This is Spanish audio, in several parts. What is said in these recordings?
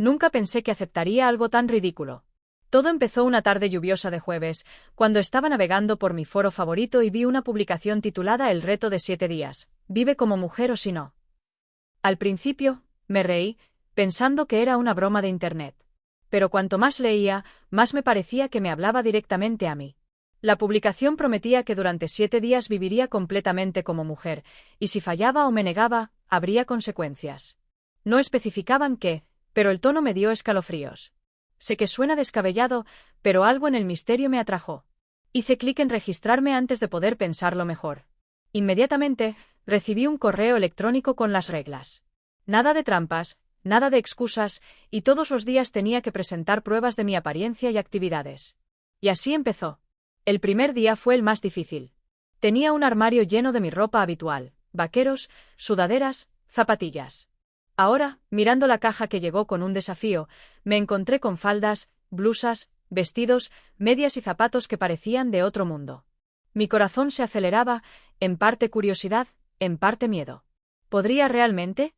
Nunca pensé que aceptaría algo tan ridículo. Todo empezó una tarde lluviosa de jueves, cuando estaba navegando por mi foro favorito y vi una publicación titulada El reto de 7 días, vive como mujer o si no. Al principio, me reí, pensando que era una broma de Internet. Pero cuanto más leía, más me parecía que me hablaba directamente a mí. La publicación prometía que durante 7 días viviría completamente como mujer, y si fallaba o me negaba, habría consecuencias. No especificaban qué, pero el tono me dio escalofríos. Sé que suena descabellado, pero algo en el misterio me atrajo. Hice clic en registrarme antes de poder pensarlo mejor. Inmediatamente, recibí un correo electrónico con las reglas. Nada de trampas, nada de excusas, y todos los días tenía que presentar pruebas de mi apariencia y actividades. Y así empezó. El primer día fue el más difícil. Tenía un armario lleno de mi ropa habitual, vaqueros, sudaderas, zapatillas. Ahora, mirando la caja que llegó con un desafío, me encontré con faldas, blusas, vestidos, medias y zapatos que parecían de otro mundo. Mi corazón se aceleraba, en parte curiosidad, en parte miedo. ¿Podría realmente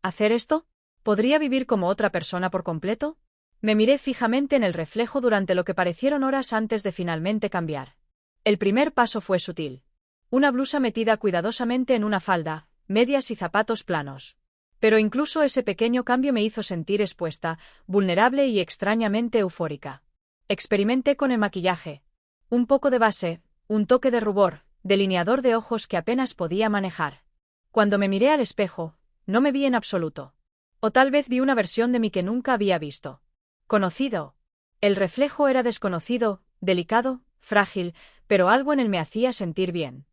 hacer esto? ¿Podría vivir como otra persona por completo? Me miré fijamente en el reflejo durante lo que parecieron horas antes de finalmente cambiar. El primer paso fue sutil. Una blusa metida cuidadosamente en una falda, medias y zapatos planos. Pero incluso ese pequeño cambio me hizo sentir expuesta, vulnerable y extrañamente eufórica. Experimenté con el maquillaje. Un poco de base, un toque de rubor, delineador de ojos que apenas podía manejar. Cuando me miré al espejo, no me vi en absoluto. O tal vez vi una versión de mí que nunca había visto. Conocido. El reflejo era desconocido, delicado, frágil, pero algo en él me hacía sentir bien.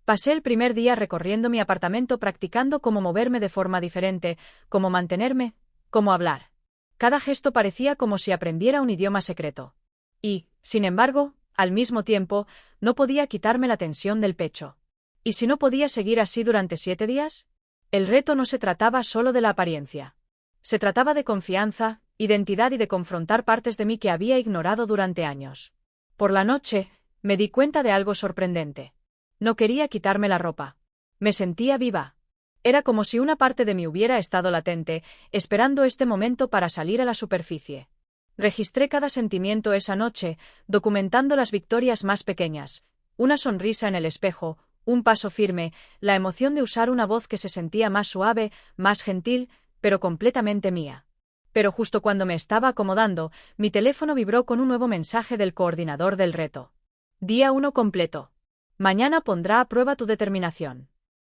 Pasé el primer día recorriendo mi apartamento practicando cómo moverme de forma diferente, cómo mantenerme, cómo hablar. Cada gesto parecía como si aprendiera un idioma secreto. Y, sin embargo, al mismo tiempo, no podía quitarme la tensión del pecho. ¿Y si no podía seguir así durante 7 días? El reto no se trataba solo de la apariencia. Se trataba de confianza, identidad y de confrontar partes de mí que había ignorado durante años. Por la noche, me di cuenta de algo sorprendente. No quería quitarme la ropa. Me sentía viva. Era como si una parte de mí hubiera estado latente, esperando este momento para salir a la superficie. Registré cada sentimiento esa noche, documentando las victorias más pequeñas, una sonrisa en el espejo, un paso firme, la emoción de usar una voz que se sentía más suave, más gentil, pero completamente mía. Pero justo cuando me estaba acomodando, mi teléfono vibró con un nuevo mensaje del coordinador del reto. Día 1 completo. Mañana pondrá a prueba tu determinación.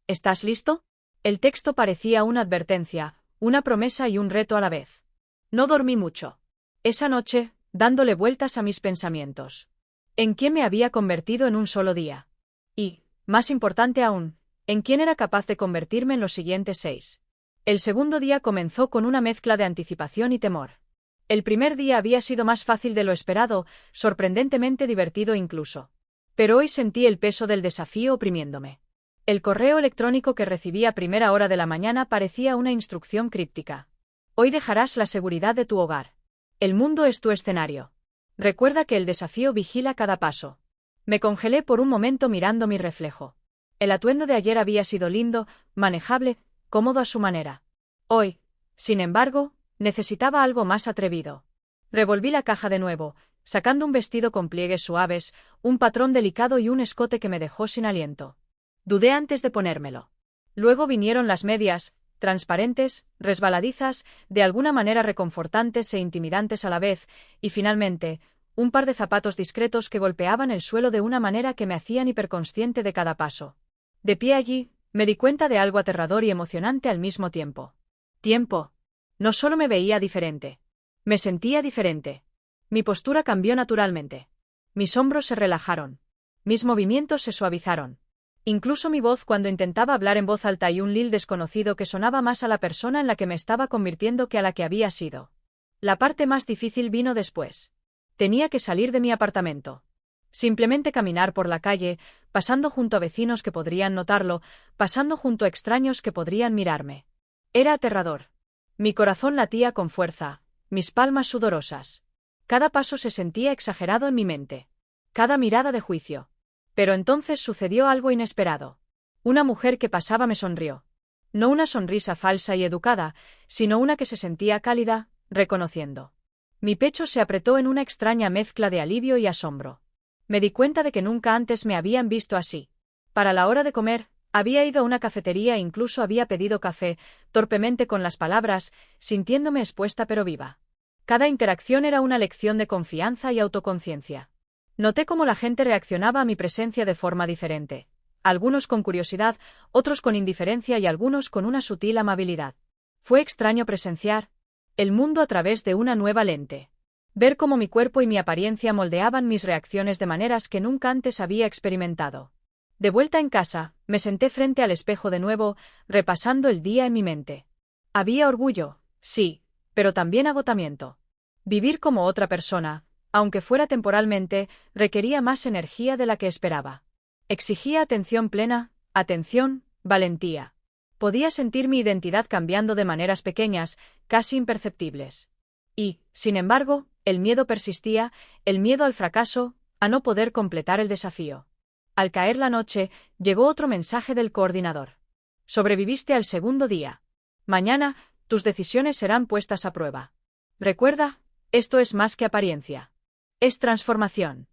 ¿Estás listo? El texto parecía una advertencia, una promesa y un reto a la vez. No dormí mucho. Esa noche, dándole vueltas a mis pensamientos. ¿En quién me había convertido en un solo día? Y, más importante aún, ¿en quién era capaz de convertirme en los siguientes 6? El segundo día comenzó con una mezcla de anticipación y temor. El primer día había sido más fácil de lo esperado, sorprendentemente divertido incluso. Pero hoy sentí el peso del desafío oprimiéndome. El correo electrónico que recibí a primera hora de la mañana parecía una instrucción críptica. Hoy dejarás la seguridad de tu hogar. El mundo es tu escenario. Recuerda que el desafío vigila cada paso. Me congelé por un momento mirando mi reflejo. El atuendo de ayer había sido lindo, manejable, cómodo a su manera. Hoy, sin embargo, necesitaba algo más atrevido. Revolví la caja de nuevo, sacando un vestido con pliegues suaves, un patrón delicado y un escote que me dejó sin aliento. Dudé antes de ponérmelo. Luego vinieron las medias, transparentes, resbaladizas, de alguna manera reconfortantes e intimidantes a la vez, y finalmente, un par de zapatos discretos que golpeaban el suelo de una manera que me hacían hiperconsciente de cada paso. De pie allí, me di cuenta de algo aterrador y emocionante al mismo tiempo. Tiempo. No solo me veía diferente. Me sentía diferente. Mi postura cambió naturalmente. Mis hombros se relajaron. Mis movimientos se suavizaron. Incluso mi voz cuando intentaba hablar en voz alta y un lil desconocido que sonaba más a la persona en la que me estaba convirtiendo que a la que había sido. La parte más difícil vino después. Tenía que salir de mi apartamento. Simplemente caminar por la calle, pasando junto a vecinos que podrían notarlo, pasando junto a extraños que podrían mirarme. Era aterrador. Mi corazón latía con fuerza, mis palmas sudorosas. Cada paso se sentía exagerado en mi mente. Cada mirada de juicio. Pero entonces sucedió algo inesperado. Una mujer que pasaba me sonrió. No una sonrisa falsa y educada, sino una que se sentía cálida, reconociendo. Mi pecho se apretó en una extraña mezcla de alivio y asombro. Me di cuenta de que nunca antes me habían visto así. Para la hora de comer, había ido a una cafetería e incluso había pedido café, torpemente con las palabras, sintiéndome expuesta pero viva. Cada interacción era una lección de confianza y autoconciencia. Noté cómo la gente reaccionaba a mi presencia de forma diferente. Algunos con curiosidad, otros con indiferencia y algunos con una sutil amabilidad. Fue extraño presenciar el mundo a través de una nueva lente. Ver cómo mi cuerpo y mi apariencia moldeaban mis reacciones de maneras que nunca antes había experimentado. De vuelta en casa, me senté frente al espejo de nuevo, repasando el día en mi mente. Había orgullo, sí, pero también agotamiento. Vivir como otra persona, aunque fuera temporalmente, requería más energía de la que esperaba. Exigía atención plena, atención, valentía. Podía sentir mi identidad cambiando de maneras pequeñas, casi imperceptibles. Y, sin embargo, el miedo persistía, el miedo al fracaso, a no poder completar el desafío. Al caer la noche, llegó otro mensaje del coordinador. Sobreviviste al segundo día. Mañana, tus decisiones serán puestas a prueba. Recuerda, esto es más que apariencia. Es transformación.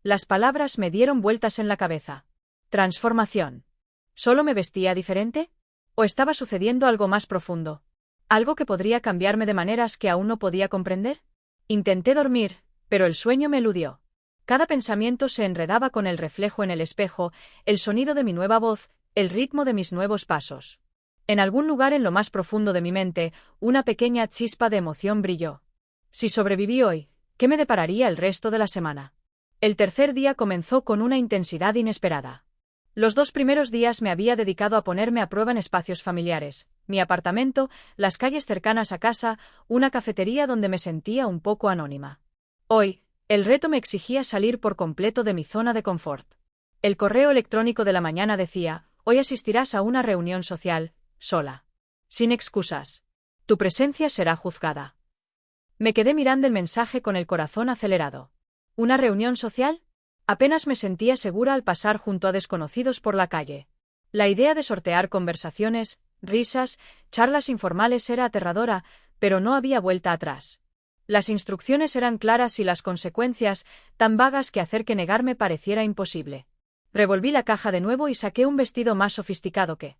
Las palabras me dieron vueltas en la cabeza. Transformación. ¿Solo me vestía diferente? ¿O estaba sucediendo algo más profundo? ¿Algo que podría cambiarme de maneras que aún no podía comprender? Intenté dormir, pero el sueño me eludió. Cada pensamiento se enredaba con el reflejo en el espejo, el sonido de mi nueva voz, el ritmo de mis nuevos pasos. En algún lugar en lo más profundo de mi mente, una pequeña chispa de emoción brilló. Si sobreviví hoy, ¿qué me depararía el resto de la semana? El tercer día comenzó con una intensidad inesperada. Los 2 primeros días me había dedicado a ponerme a prueba en espacios familiares, mi apartamento, las calles cercanas a casa, una cafetería donde me sentía un poco anónima. Hoy, el reto me exigía salir por completo de mi zona de confort. El correo electrónico de la mañana decía: hoy asistirás a una reunión social, sola. Sin excusas. Tu presencia será juzgada. Me quedé mirando el mensaje con el corazón acelerado. ¿Una reunión social? Apenas me sentía segura al pasar junto a desconocidos por la calle. La idea de sortear conversaciones, risas, charlas informales era aterradora, pero no había vuelta atrás. Las instrucciones eran claras y las consecuencias tan vagas que hacer que negarme pareciera imposible. Revolví la caja de nuevo y saqué un vestido más sofisticado que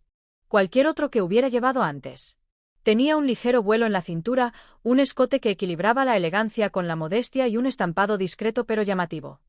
cualquier otro que hubiera llevado antes. Tenía un ligero vuelo en la cintura, un escote que equilibraba la elegancia con la modestia y un estampado discreto pero llamativo.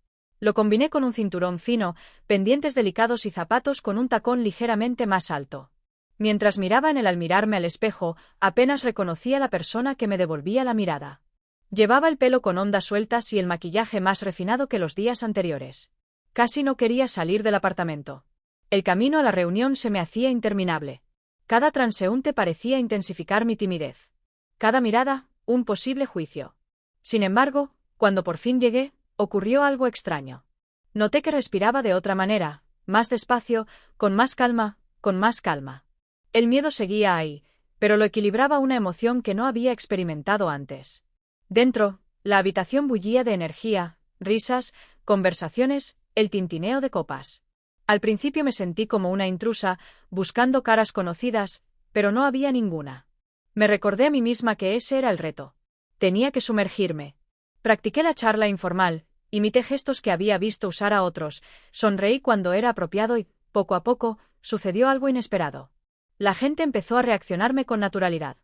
Lo combiné con un cinturón fino, pendientes delicados y zapatos con un tacón ligeramente más alto. Mientras miraba en él al mirarme al espejo, apenas reconocía a la persona que me devolvía la mirada. Llevaba el pelo con ondas sueltas y el maquillaje más refinado que los días anteriores. Casi no quería salir del apartamento. El camino a la reunión se me hacía interminable. Cada transeúnte parecía intensificar mi timidez. Cada mirada, un posible juicio. Sin embargo, cuando por fin llegué, ocurrió algo extraño. Noté que respiraba de otra manera, más despacio, con más calma, con más calma. El miedo seguía ahí, pero lo equilibraba una emoción que no había experimentado antes. Dentro, la habitación bullía de energía, risas, conversaciones, el tintineo de copas. Al principio me sentí como una intrusa, buscando caras conocidas, pero no había ninguna. Me recordé a mí misma que ese era el reto. Tenía que sumergirme. Practiqué la charla informal, imité gestos que había visto usar a otros, sonreí cuando era apropiado y, poco a poco, sucedió algo inesperado. La gente empezó a reaccionarme con naturalidad.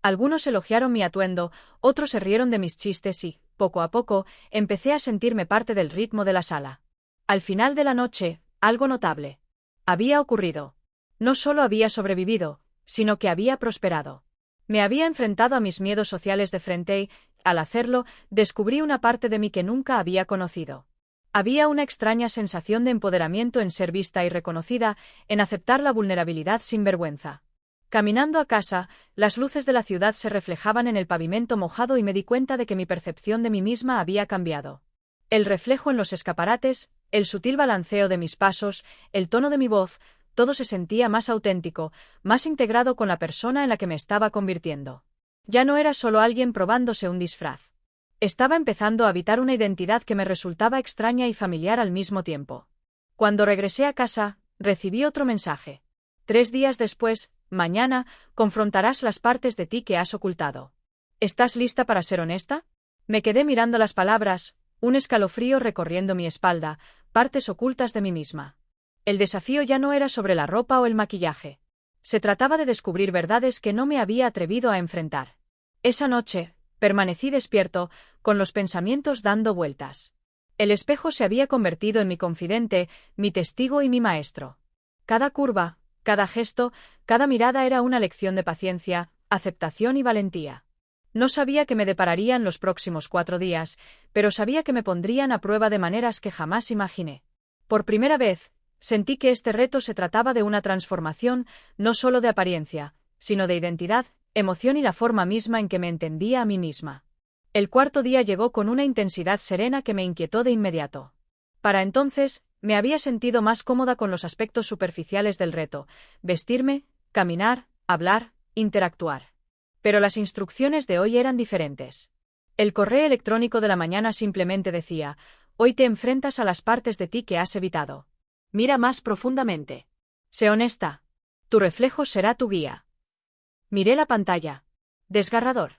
Algunos elogiaron mi atuendo, otros se rieron de mis chistes y, poco a poco, empecé a sentirme parte del ritmo de la sala. Al final de la noche, algo notable había ocurrido. No solo había sobrevivido, sino que había prosperado. Me había enfrentado a mis miedos sociales de frente y, al hacerlo, descubrí una parte de mí que nunca había conocido. Había una extraña sensación de empoderamiento en ser vista y reconocida, en aceptar la vulnerabilidad sin vergüenza. Caminando a casa, las luces de la ciudad se reflejaban en el pavimento mojado y me di cuenta de que mi percepción de mí misma había cambiado. El reflejo en los escaparates, el sutil balanceo de mis pasos, el tono de mi voz, todo se sentía más auténtico, más integrado con la persona en la que me estaba convirtiendo. Ya no era solo alguien probándose un disfraz. Estaba empezando a habitar una identidad que me resultaba extraña y familiar al mismo tiempo. Cuando regresé a casa, recibí otro mensaje. 3 días después, mañana, confrontarás las partes de ti que has ocultado. ¿Estás lista para ser honesta? Me quedé mirando las palabras, un escalofrío recorriendo mi espalda, partes ocultas de mí misma. El desafío ya no era sobre la ropa o el maquillaje. Se trataba de descubrir verdades que no me había atrevido a enfrentar. Esa noche, permanecí despierto, con los pensamientos dando vueltas. El espejo se había convertido en mi confidente, mi testigo y mi maestro. Cada curva, cada gesto, cada mirada era una lección de paciencia, aceptación y valentía. No sabía qué me depararían los próximos 4 días, pero sabía que me pondrían a prueba de maneras que jamás imaginé. Por primera vez, sentí que este reto se trataba de una transformación, no solo de apariencia, sino de identidad, emoción y la forma misma en que me entendía a mí misma. El 4.º día llegó con una intensidad serena que me inquietó de inmediato. Para entonces, me había sentido más cómoda con los aspectos superficiales del reto: vestirme, caminar, hablar, interactuar. Pero las instrucciones de hoy eran diferentes. El correo electrónico de la mañana simplemente decía: hoy te enfrentas a las partes de ti que has evitado. Mira más profundamente. Sé honesta. Tu reflejo será tu guía. Miré la pantalla. Desgarrador.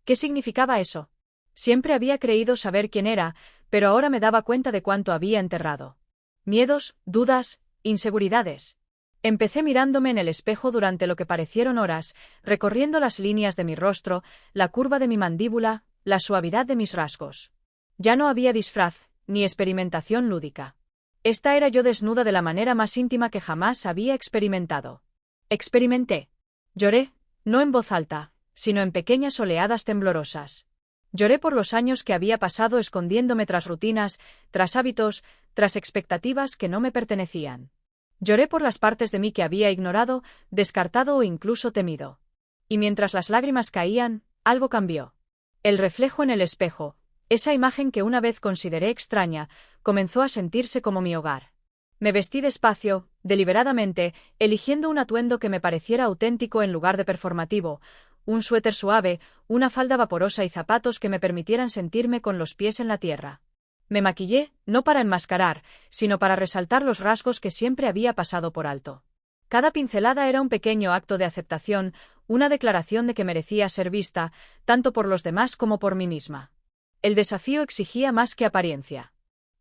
¿Qué significaba eso? Siempre había creído saber quién era, pero ahora me daba cuenta de cuánto había enterrado. Miedos, dudas, inseguridades. Empecé mirándome en el espejo durante lo que parecieron horas, recorriendo las líneas de mi rostro, la curva de mi mandíbula, la suavidad de mis rasgos. Ya no había disfraz, ni experimentación lúdica. Esta era yo desnuda de la manera más íntima que jamás había experimentado. Experimenté. Lloré, no en voz alta, sino en pequeñas oleadas temblorosas. Lloré por los años que había pasado escondiéndome tras rutinas, tras hábitos, tras expectativas que no me pertenecían. Lloré por las partes de mí que había ignorado, descartado o incluso temido. Y mientras las lágrimas caían, algo cambió. El reflejo en el espejo, esa imagen que una vez consideré extraña, comenzó a sentirse como mi hogar. Me vestí despacio, deliberadamente, eligiendo un atuendo que me pareciera auténtico en lugar de performativo, un suéter suave, una falda vaporosa y zapatos que me permitieran sentirme con los pies en la tierra. Me maquillé, no para enmascarar, sino para resaltar los rasgos que siempre había pasado por alto. Cada pincelada era un pequeño acto de aceptación, una declaración de que merecía ser vista, tanto por los demás como por mí misma. El desafío exigía más que apariencia.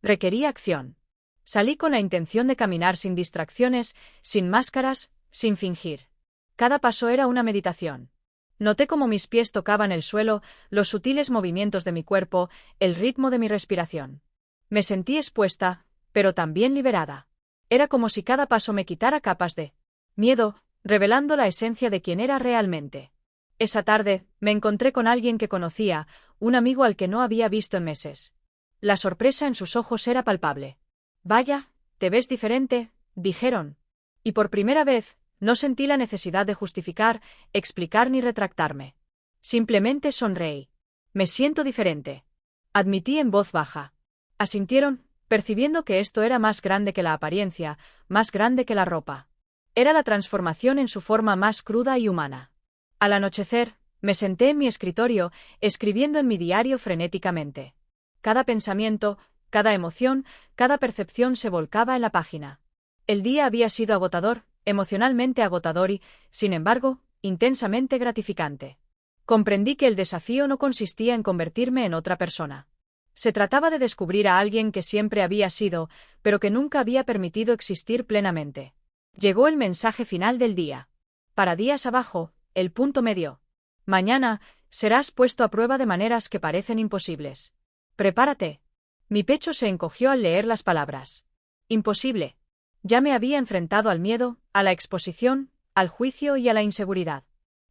Requería acción. Salí con la intención de caminar sin distracciones, sin máscaras, sin fingir. Cada paso era una meditación. Noté cómo mis pies tocaban el suelo, los sutiles movimientos de mi cuerpo, el ritmo de mi respiración. Me sentí expuesta, pero también liberada. Era como si cada paso me quitara capas de miedo, revelando la esencia de quién era realmente. Esa tarde, me encontré con alguien que conocía, un amigo al que no había visto en meses. La sorpresa en sus ojos era palpable. «Vaya, te ves diferente», dijeron. Y por primera vez, no sentí la necesidad de justificar, explicar ni retractarme. Simplemente sonreí. «Me siento diferente», admití en voz baja. Asintieron, percibiendo que esto era más grande que la apariencia, más grande que la ropa. Era la transformación en su forma más cruda y humana. Al anochecer, me senté en mi escritorio, escribiendo en mi diario frenéticamente. Cada pensamiento, cada emoción, cada percepción se volcaba en la página. El día había sido agotador, emocionalmente agotador y, sin embargo, intensamente gratificante. Comprendí que el desafío no consistía en convertirme en otra persona. Se trataba de descubrir a alguien que siempre había sido, pero que nunca había permitido existir plenamente. Llegó el mensaje final del día. Para días abajo, el punto medio. Mañana, serás puesto a prueba de maneras que parecen imposibles. Prepárate. Mi pecho se encogió al leer las palabras. Imposible. Ya me había enfrentado al miedo, a la exposición, al juicio y a la inseguridad.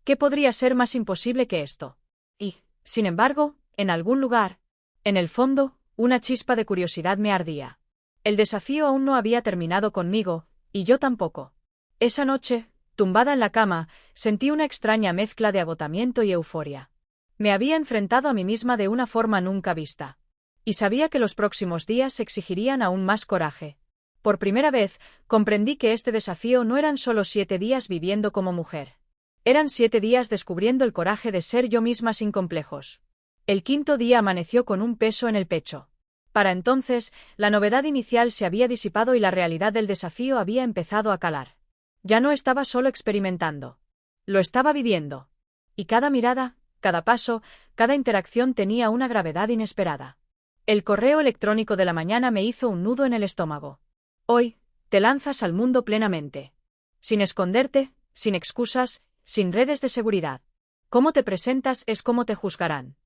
¿Qué podría ser más imposible que esto? Y, sin embargo, en algún lugar, en el fondo, una chispa de curiosidad me ardía. El desafío aún no había terminado conmigo, y yo tampoco. Esa noche, tumbada en la cama, sentí una extraña mezcla de agotamiento y euforia. Me había enfrentado a mí misma de una forma nunca vista. Y sabía que los próximos días exigirían aún más coraje. Por primera vez, comprendí que este desafío no eran solo 7 días viviendo como mujer. Eran 7 días descubriendo el coraje de ser yo misma sin complejos. El 5.º día amaneció con un peso en el pecho. Para entonces, la novedad inicial se había disipado y la realidad del desafío había empezado a calar. Ya no estaba solo experimentando. Lo estaba viviendo. Y cada mirada, cada paso, cada interacción tenía una gravedad inesperada. El correo electrónico de la mañana me hizo un nudo en el estómago. Hoy, te lanzas al mundo plenamente. Sin esconderte, sin excusas, sin redes de seguridad. Cómo te presentas es cómo te juzgarán.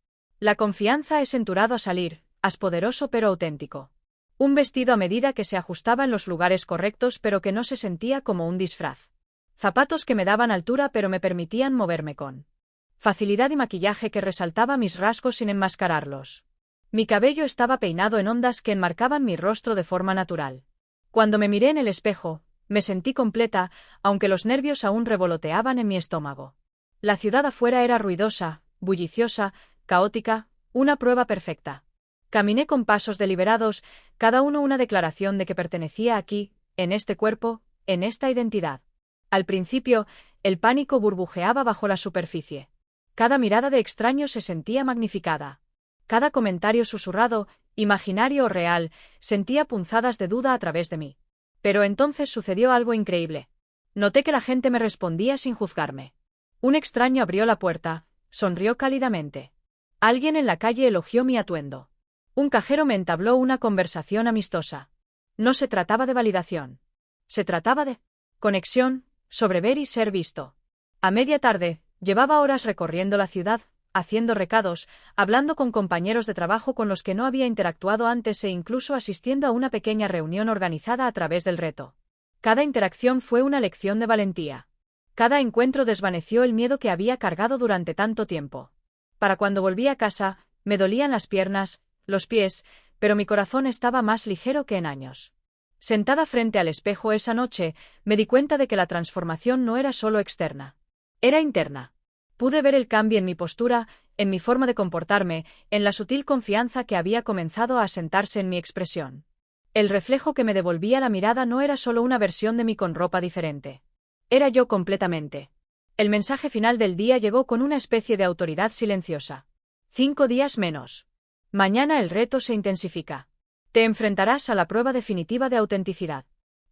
La confianza es enturado a salir, poderoso pero auténtico. Un vestido a medida que se ajustaba en los lugares correctos pero que no se sentía como un disfraz. Zapatos que me daban altura pero me permitían moverme con facilidad y maquillaje que resaltaba mis rasgos sin enmascararlos. Mi cabello estaba peinado en ondas que enmarcaban mi rostro de forma natural. Cuando me miré en el espejo, me sentí completa, aunque los nervios aún revoloteaban en mi estómago. La ciudad afuera era ruidosa, bulliciosa, caótica, una prueba perfecta. Caminé con pasos deliberados, cada uno una declaración de que pertenecía aquí, en este cuerpo, en esta identidad. Al principio, el pánico burbujeaba bajo la superficie. Cada mirada de extraño se sentía magnificada. Cada comentario susurrado, imaginario o real, sentía punzadas de duda a través de mí. Pero entonces sucedió algo increíble. Noté que la gente me respondía sin juzgarme. Un extraño abrió la puerta, sonrió cálidamente. Alguien en la calle elogió mi atuendo. Un cajero me entabló una conversación amistosa. No se trataba de validación. Se trataba de conexión, sobre ver y ser visto. A media tarde, llevaba horas recorriendo la ciudad, haciendo recados, hablando con compañeros de trabajo con los que no había interactuado antes e incluso asistiendo a una pequeña reunión organizada a través del reto. Cada interacción fue una lección de valentía. Cada encuentro desvaneció el miedo que había cargado durante tanto tiempo. Para cuando volví a casa, me dolían las piernas, los pies, pero mi corazón estaba más ligero que en años. Sentada frente al espejo esa noche, me di cuenta de que la transformación no era solo externa. Era interna. Pude ver el cambio en mi postura, en mi forma de comportarme, en la sutil confianza que había comenzado a asentarse en mi expresión. El reflejo que me devolvía la mirada no era solo una versión de mí con ropa diferente. Era yo completamente. El mensaje final del día llegó con una especie de autoridad silenciosa. 5 días menos. Mañana el reto se intensifica. Te enfrentarás a la prueba definitiva de autenticidad.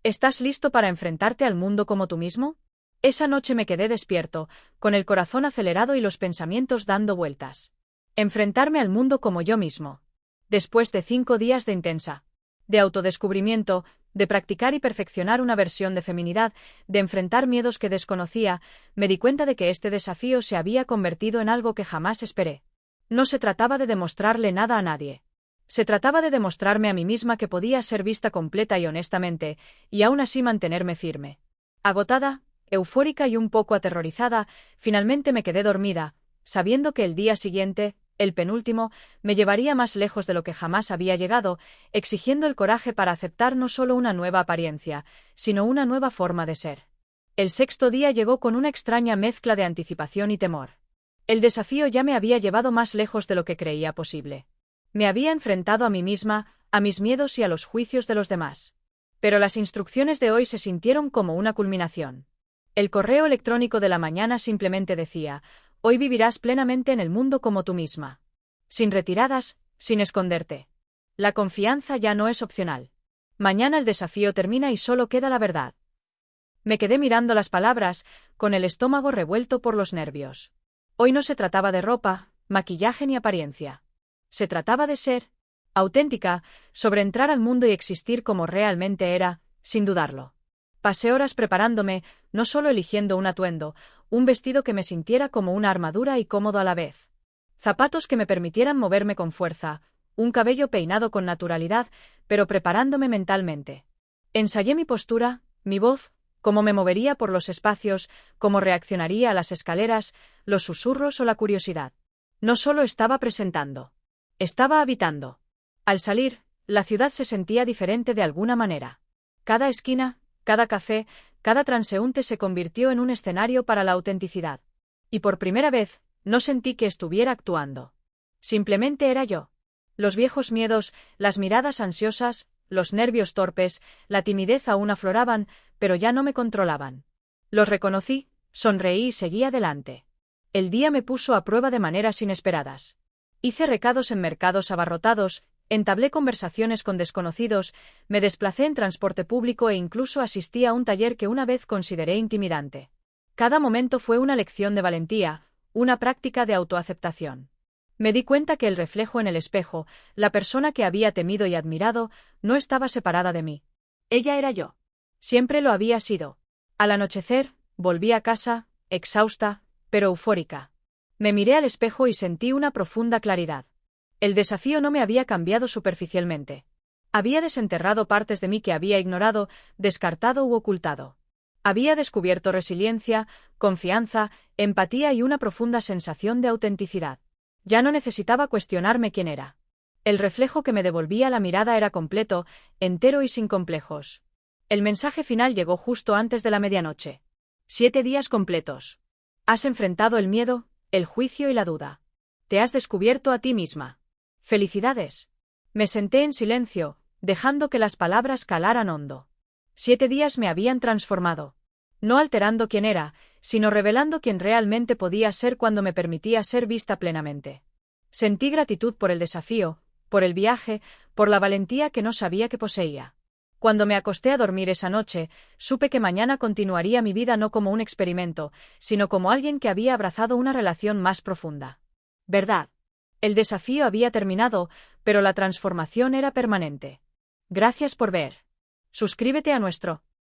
¿Estás listo para enfrentarte al mundo como tú mismo? Esa noche me quedé despierto, con el corazón acelerado y los pensamientos dando vueltas. Enfrentarme al mundo como yo mismo. Después de 5 días de intensa, de autodescubrimiento, de practicar y perfeccionar una versión de feminidad, de enfrentar miedos que desconocía, me di cuenta de que este desafío se había convertido en algo que jamás esperé. No se trataba de demostrarle nada a nadie. Se trataba de demostrarme a mí misma que podía ser vista completa y honestamente, y aún así mantenerme firme. Agotada, eufórica y un poco aterrorizada, finalmente me quedé dormida, sabiendo que el día siguiente, el penúltimo, me llevaría más lejos de lo que jamás había llegado, exigiendo el coraje para aceptar no solo una nueva apariencia, sino una nueva forma de ser. El 6.º día llegó con una extraña mezcla de anticipación y temor. El desafío ya me había llevado más lejos de lo que creía posible. Me había enfrentado a mí misma, a mis miedos y a los juicios de los demás. Pero las instrucciones de hoy se sintieron como una culminación. El correo electrónico de la mañana simplemente decía: hoy vivirás plenamente en el mundo como tú misma. Sin retiradas, sin esconderte. La confianza ya no es opcional. Mañana el desafío termina y solo queda la verdad. Me quedé mirando las palabras, con el estómago revuelto por los nervios. Hoy no se trataba de ropa, maquillaje ni apariencia. Se trataba de ser auténtica, sobre entrar al mundo y existir como realmente era, sin dudarlo. Pasé horas preparándome, no solo eligiendo un atuendo, un vestido que me sintiera como una armadura y cómodo a la vez. Zapatos que me permitieran moverme con fuerza, un cabello peinado con naturalidad, pero preparándome mentalmente. Ensayé mi postura, mi voz, cómo me movería por los espacios, cómo reaccionaría a las escaleras, los susurros o la curiosidad. No solo estaba presentando. Estaba habitando. Al salir, la ciudad se sentía diferente de alguna manera. Cada esquina, cada café, cada transeúnte se convirtió en un escenario para la autenticidad. Y por primera vez, no sentí que estuviera actuando. Simplemente era yo. Los viejos miedos, las miradas ansiosas, los nervios torpes, la timidez aún afloraban, pero ya no me controlaban. Los reconocí, sonreí y seguí adelante. El día me puso a prueba de maneras inesperadas. Hice recados en mercados abarrotados, entablé conversaciones con desconocidos, me desplacé en transporte público e incluso asistí a un taller que una vez consideré intimidante. Cada momento fue una lección de valentía, una práctica de autoaceptación. Me di cuenta que el reflejo en el espejo, la persona que había temido y admirado, no estaba separada de mí. Ella era yo. Siempre lo había sido. Al anochecer, volví a casa, exhausta, pero eufórica. Me miré al espejo y sentí una profunda claridad. El desafío no me había cambiado superficialmente. Había desenterrado partes de mí que había ignorado, descartado u ocultado. Había descubierto resiliencia, confianza, empatía y una profunda sensación de autenticidad. Ya no necesitaba cuestionarme quién era. El reflejo que me devolvía la mirada era completo, entero y sin complejos. El mensaje final llegó justo antes de la medianoche. 7 días completos. Has enfrentado el miedo, el juicio y la duda. Te has descubierto a ti misma. ¡Felicidades! Me senté en silencio, dejando que las palabras calaran hondo. 7 días me habían transformado. No alterando quién era, sino revelando quién realmente podía ser cuando me permitía ser vista plenamente. Sentí gratitud por el desafío, por el viaje, por la valentía que no sabía que poseía. Cuando me acosté a dormir esa noche, supe que mañana continuaría mi vida no como un experimento, sino como alguien que había abrazado una relación más profunda. ¿Verdad? El desafío había terminado, pero la transformación era permanente. Gracias por ver. Suscríbete a nuestro